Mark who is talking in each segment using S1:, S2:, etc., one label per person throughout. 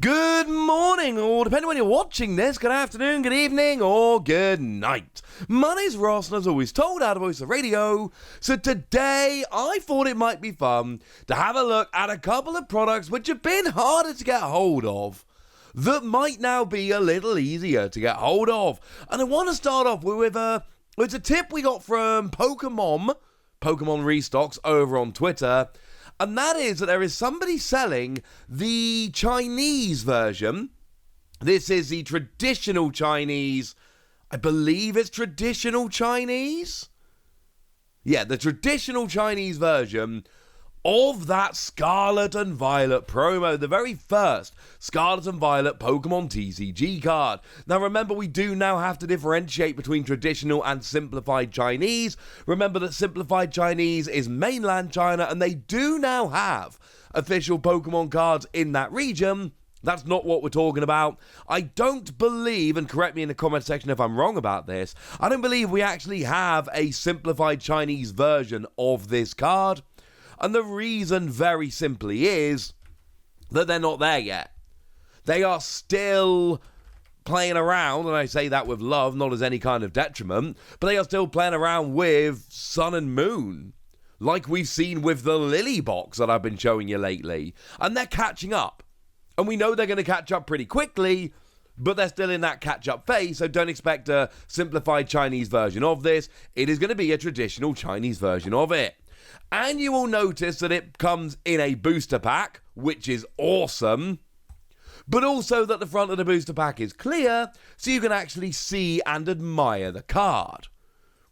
S1: Good morning, or depending on when you're watching this, good afternoon, good evening, or good night. My name's Ross, and as always, told out of voice of radio. So today, I thought it might be fun to have a look at a couple of products which have been harder to get hold of, that might now be a little easier to get hold of. And I want to start off with it's a tip we got from Pokémon Restocks over on Twitter. And that is that there is somebody selling the Chinese version. This is the traditional Chinese. I believe it's traditional Chinese. Yeah, the traditional Chinese version of that Scarlet and Violet promo, the very first Scarlet and Violet Pokemon TCG card. Now remember, we do now have to differentiate between traditional and simplified Chinese. Remember that simplified Chinese is mainland China, and they do now have official Pokemon cards in that region. That's not what we're talking about. I don't believe, and correct me in the comment section if I'm wrong about this, I don't believe we actually have a simplified Chinese version of this card. And the reason, very simply, is that they're not there yet. They are still playing around, and I say that with love, not as any kind of detriment, but they are still playing around with Sun and Moon, like we've seen with the Lily box that I've been showing you lately. And they're catching up. And we know they're going to catch up pretty quickly, but they're still in that catch-up phase, so don't expect a simplified Chinese version of this. It is going to be a traditional Chinese version of it. And you will notice that it comes in a booster pack, which is awesome, but also that the front of the booster pack is clear, so you can actually see and admire the card,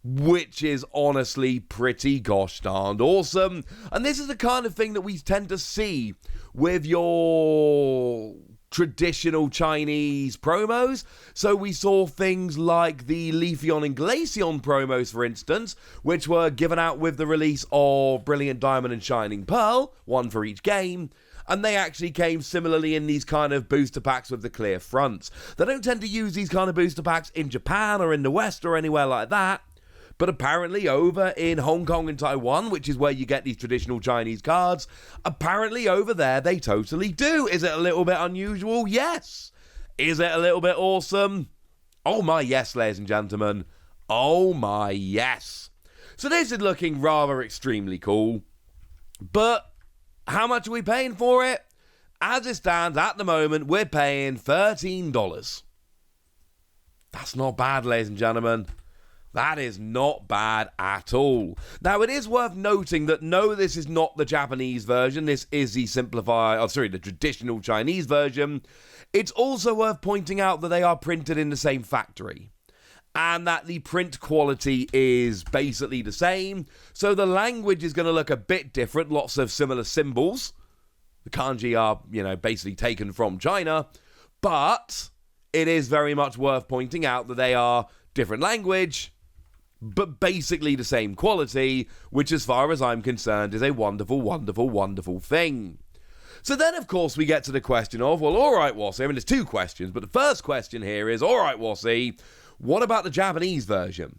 S1: which is honestly pretty gosh darned awesome. And this is the kind of thing that we tend to see with your traditional Chinese promos. So we saw things like the Leafeon and Glaceon promos, for instance, which were given out with the release of Brilliant Diamond and Shining Pearl, one for each game, and they actually came similarly in these kind of booster packs with the clear fronts. They don't tend to use these kind of booster packs in Japan or in the West or anywhere like that, but apparently over in Hong Kong and Taiwan, which is where you get these traditional Chinese cards, apparently over there they totally do. Is it a little bit unusual? Yes. Is it a little bit awesome? Oh my yes, ladies and gentlemen. Oh my yes. So this is looking rather extremely cool. But how much are we paying for it? As it stands at the moment, we're paying $13. That's not bad, ladies and gentlemen. That is not bad at all. Now, it is worth noting that no, this is not the Japanese version. This is the the traditional Chinese version. It's also worth pointing out that they are printed in the same factory, and that the print quality is basically the same. So the language is going to look a bit different. Lots of similar symbols. The kanji are, basically taken from China, but it is very much worth pointing out that they are different language, but basically the same quality, which as far as I'm concerned is a wonderful, wonderful, wonderful thing. So then, of course, we get to the question of, well, all right, Wassy, there's two questions, but the first question here is, all right, Wassy, what about the Japanese version?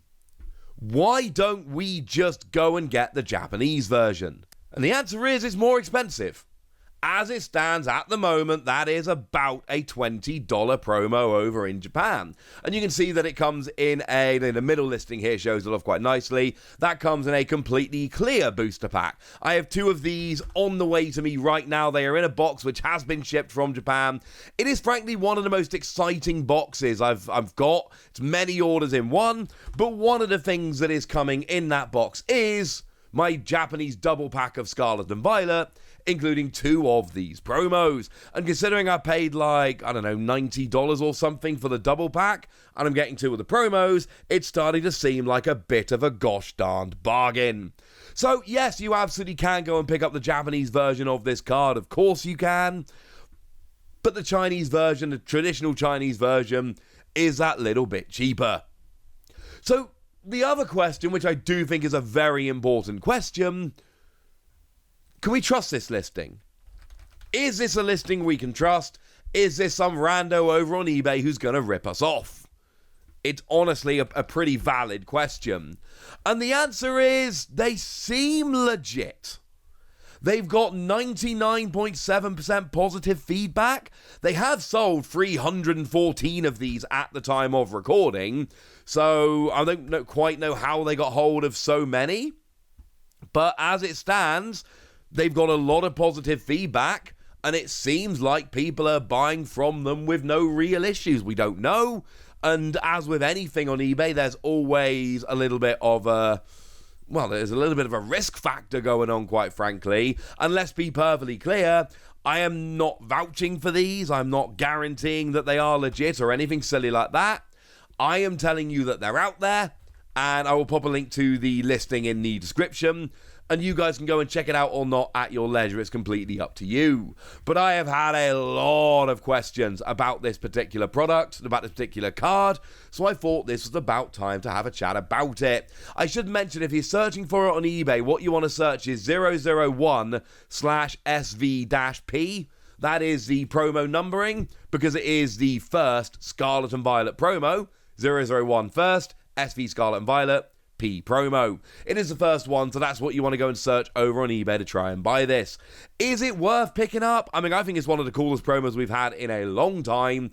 S1: Why don't we just go and get the Japanese version? And the answer is, it's more expensive. As it stands at the moment, that is about a $20 promo over in Japan. And you can see that it comes in the middle listing here shows it off quite nicely. That comes in a completely clear booster pack. I have two of these on the way to me right now. They are in a box which has been shipped from Japan. It is frankly one of the most exciting boxes I've got. It's many orders in one, but one of the things that is coming in that box is my Japanese double pack of Scarlet and Violet, including two of these promos. And considering I paid $90 or something for the double pack, and I'm getting two of the promos, it's starting to seem like a bit of a gosh darned bargain. So yes, you absolutely can go and pick up the Japanese version of this card, of course you can, but the Chinese version, the traditional Chinese version, is that little bit cheaper. So the other question, which I do think is a very important question, can we trust this listing? Is this a listing we can trust? Is this some rando over on eBay who's going to rip us off? It's honestly a pretty valid question. And the answer is, they seem legit. They've got 99.7% positive feedback. They have sold 314 of these at the time of recording, so I don't quite know how they got hold of so many. But as it stands, they've got a lot of positive feedback, and it seems like people are buying from them with no real issues. We don't know. And as with anything on eBay, there's always a little bit of a... Well, there's a little bit of a risk factor going on, quite frankly. And let's be perfectly clear, I am not vouching for these. I'm not guaranteeing that they are legit or anything silly like that. I am telling you that they're out there, and I will pop a link to the listing in the description, and you guys can go and check it out or not at your leisure. It's completely up to you. But I have had a lot of questions about this particular product, about this particular card, so I thought this was about time to have a chat about it. I should mention, if you're searching for it on eBay, what you want to search is 001/SV-P. That is the promo numbering, because it is the first Scarlet and Violet promo. 001 first, SV Scarlet and Violet, P promo. It is the first one, so that's what you want to go and search over on eBay to try and buy this. Is it worth picking up? I mean, I think it's one of the coolest promos we've had in a long time.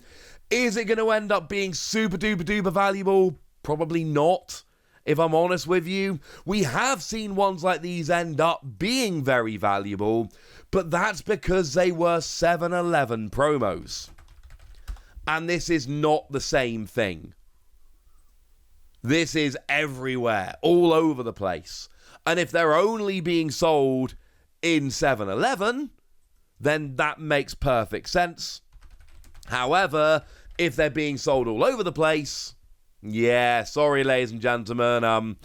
S1: Is it going to end up being super duper duper valuable? Probably not, if I'm honest with you. We have seen ones like these end up being very valuable, but that's because they were 7-Eleven promos. And this is not the same thing. This is everywhere, all over the place. And if they're only being sold in 7-Eleven, then that makes perfect sense. However, if they're being sold all over the place, yeah, sorry, ladies and gentlemen,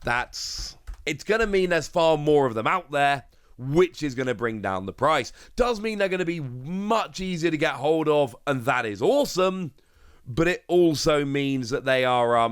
S1: it's going to mean there's far more of them out there, which is going to bring down the price. Does mean they're going to be much easier to get hold of, and that is awesome, but it also means that they are,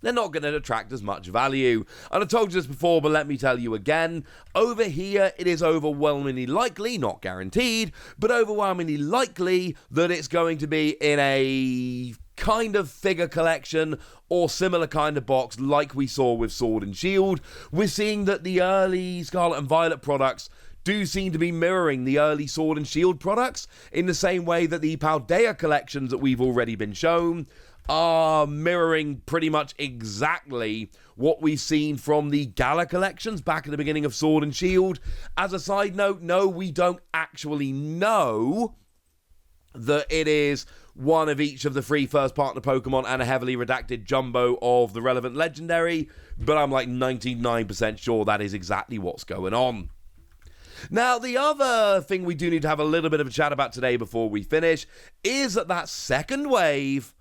S1: they're not going to attract as much value. And I told you this before, but let me tell you again. Over here, it is overwhelmingly likely, not guaranteed, but overwhelmingly likely that it's going to be in a kind of figure collection or similar kind of box like we saw with Sword and Shield. We're seeing that the early Scarlet and Violet products do seem to be mirroring the early Sword and Shield products in the same way that the Paldea collections that we've already been shown are mirroring pretty much exactly what we've seen from the Gala collections back at the beginning of Sword and Shield. As a side note, no, we don't actually know that it is one of each of the 3 first partner Pokemon and a heavily redacted jumbo of the relevant legendary, but I'm like 99% sure that is exactly what's going on. Now, the other thing we do need to have a little bit of a chat about today before we finish is that second wave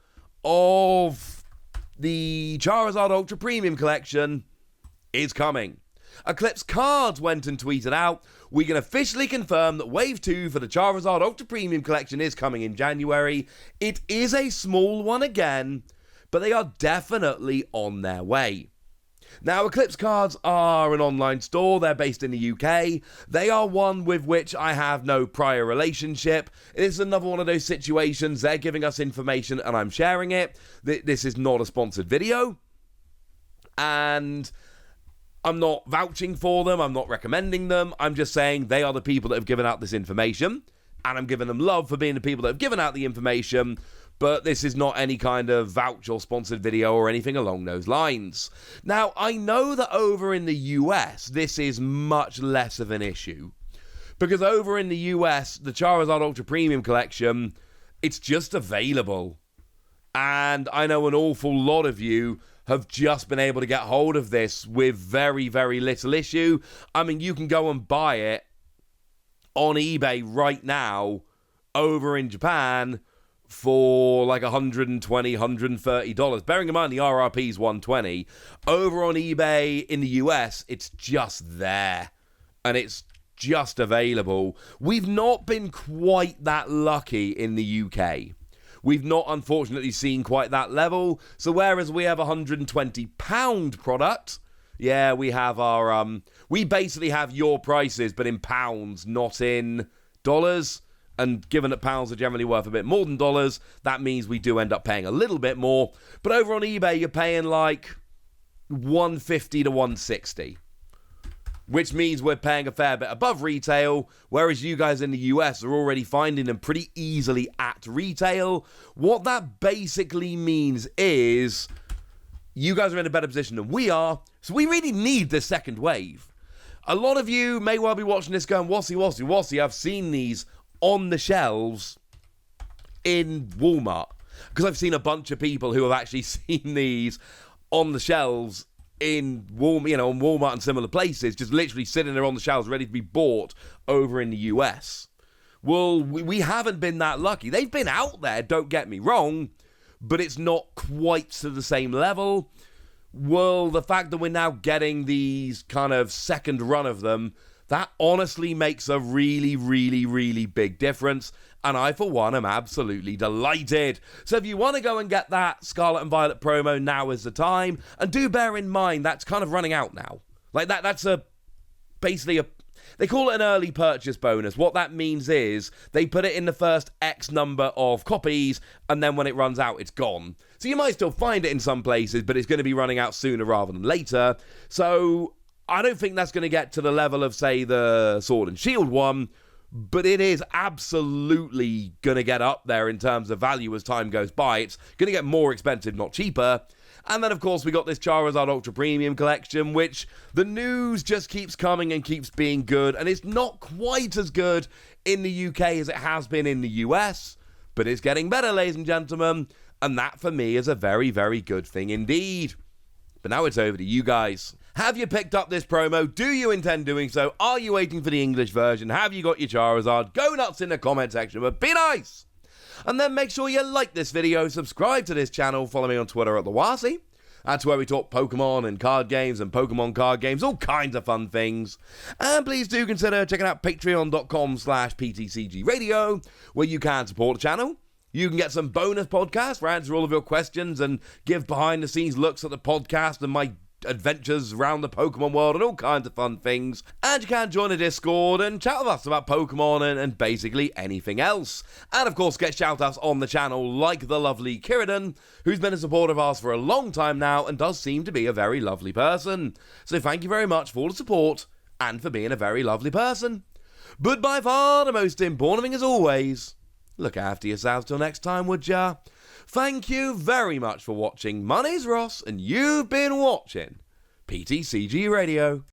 S1: of the Charizard Ultra Premium Collection is coming. Eclipse Cards went and tweeted out, we can officially confirm that Wave 2 for the Charizard Ultra Premium Collection is coming in January. It is a small one again, but they are definitely on their way. Now, Eclipse Cards are an online store. They're based in the UK. They are one with which I have no prior relationship. It is another one of those situations. They're giving us information and I'm sharing it. This is not a sponsored video. And I'm not vouching for them. I'm not recommending them. I'm just saying they are the people that have given out this information. And I'm giving them love for being the people that have given out the information. But this is not any kind of vouch or sponsored video or anything along those lines. Now, I know that over in the US, this is much less of an issue. Because over in the US, the Charizard Ultra Premium Collection, it's just available. And I know an awful lot of you have just been able to get hold of this with very, very little issue. I mean, you can go and buy it on eBay right now over in Japan for like $120, $130. Bearing in mind the RRP is $120. Over on eBay in the US, it's just there. And it's just available. We've not been quite that lucky in the UK. We've not, unfortunately, seen quite that level. So whereas we have a £120 product, yeah, we have our, we basically have your prices, but in pounds, not in dollars. And given that pounds are generally worth a bit more than dollars, that means we do end up paying a little bit more. But over on eBay, you're paying like $150 to $160. which means we're paying a fair bit above retail, whereas you guys in the US are already finding them pretty easily at retail. What that basically means is you guys are in a better position than we are, so we really need this second wave. A lot of you may well be watching this going, Wassy, I've seen these on the shelves in Walmart, because I've seen a bunch of people who have actually seen these on the shelves in on Walmart and similar places, just literally sitting there on the shelves ready to be bought over in the US. Well, we haven't been that lucky. They've been out there, don't get me wrong, but it's not quite to the same level. Well, the fact that we're now getting these kind of second run of them, that honestly makes a really, really, really big difference. And I, for one, am absolutely delighted. So if you want to go and get that Scarlet and Violet promo, now is the time. And do bear in mind, that's kind of running out now. Like, that's basically a... They call it an early purchase bonus. What that means is they put it in the first X number of copies, and then when it runs out, it's gone. So you might still find it in some places, but it's going to be running out sooner rather than later. So I don't think that's going to get to the level of, say, the Sword and Shield one, but it is absolutely going to get up there in terms of value as time goes by. It's going to get more expensive, not cheaper. And then, of course, we got this Charizard Ultra Premium collection, which the news just keeps coming and keeps being good. And it's not quite as good in the UK as it has been in the US, but it's getting better, ladies and gentlemen. And that, for me, is a very, very good thing indeed. But now it's over to you guys. Have you picked up this promo? Do you intend doing so? Are you waiting for the English version? Have you got your Charizard? Go nuts in the comment section, but be nice! And then make sure you like this video, subscribe to this channel, follow me on Twitter at @TheWassy. That's where we talk Pokemon and card games and Pokemon card games, all kinds of fun things. And please do consider checking out patreon.com/PTCG Radio, where you can support the channel. You can get some bonus podcasts where I answer all of your questions and give behind-the-scenes looks at the podcast and my adventures around the Pokemon world and all kinds of fun things. And you can join a Discord and chat with us about Pokemon and basically anything else. And of course get shout-outs on the channel like the lovely Kiridan, who's been a supporter of ours for a long time now and does seem to be a very lovely person. So thank you very much for all the support and for being a very lovely person. But by far the most important thing as always, look after yourselves till next time, would ya? Thank you very much for watching. My name's Ross, and you've been watching PTCG Radio.